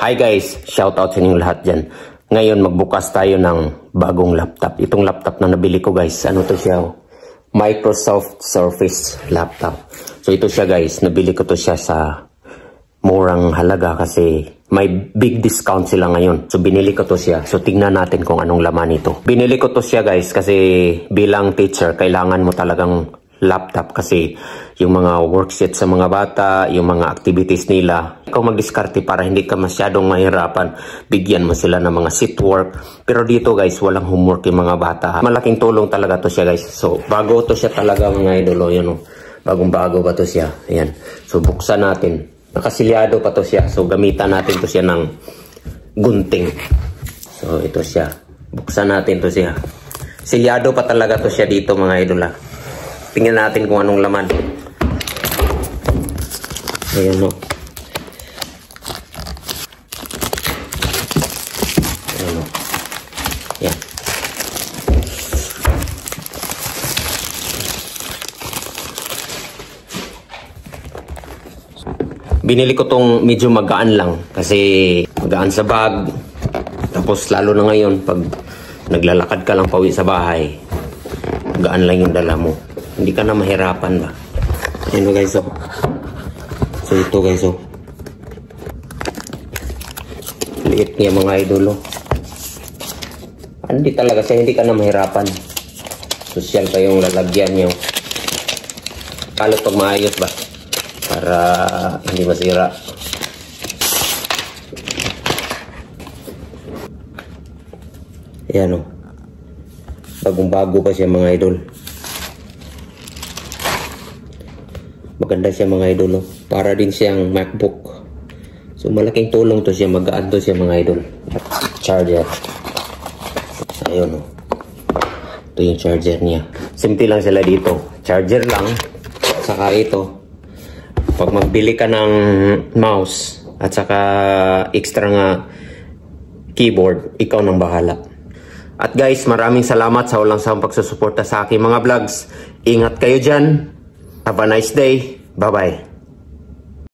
Hi guys, shout out sa inyong lahat dyan. Ngayon magbukas tayo ng bagong laptop. Itong laptop na nabili ko guys, ano to siya? Microsoft Surface laptop. So ito siya guys, nabili ko to siya sa murang halaga kasi may big discount sila ngayon. So binili ko to siya. So tingnan natin kung anong laman ito. Binili ko to siya guys kasi bilang teacher, kailangan mo talagang laptop kasi yung mga worksheet sa mga bata, yung mga activities nila, ikaw mag-diskarte para hindi ka masyadong mahirapan. Bigyan mo sila ng mga seat work. Pero dito guys, walang homework yung mga bata. Malaking tulong talaga to siya guys. So bago to siya talaga mga idolo. Yan o. Bagong-bago pa to siya. Ayan. So buksan natin. Nakasilyado pa to siya. So gamitan natin to siya ng gunting. So ito siya. Buksan natin to siya. Silyado pa talaga to siya dito mga idola. Tingnan natin kung anong laman. Ayan o. Ayan o. Ayan. Binili ko tong medyo magaan lang. Kasi magaan sa bag. Tapos lalo na ngayon pag naglalakad ka lang pauwi sa bahay, magaan lang yung dala mo. Hindi ka na mahirapan ba? Ayan guys, oh. So ito guys, oh. Liit niya mga idolo. Hindi talaga siya, hindi ka na mahirapan. Social pa yung lalagyan niyo. Kalot pag maayos ba? Para hindi masira. Ayan, oh. Bagong-bago pa siya mga idol. Maganda siya mga idol. Para din siyang MacBook. So malaking tulong to siya. Magaan to siya mga idol. Charger. Ayun o. Ito yung charger niya. Simple lang sila dito. Charger lang. Saka ito. Pag magbili ka ng mouse at saka extra nga keyboard, ikaw nang bahala. At guys, maraming salamat sa walang sawang pagsusuporta sa aking mga vlogs. Ingat kayo dyan. Have a nice day. Bye-bye.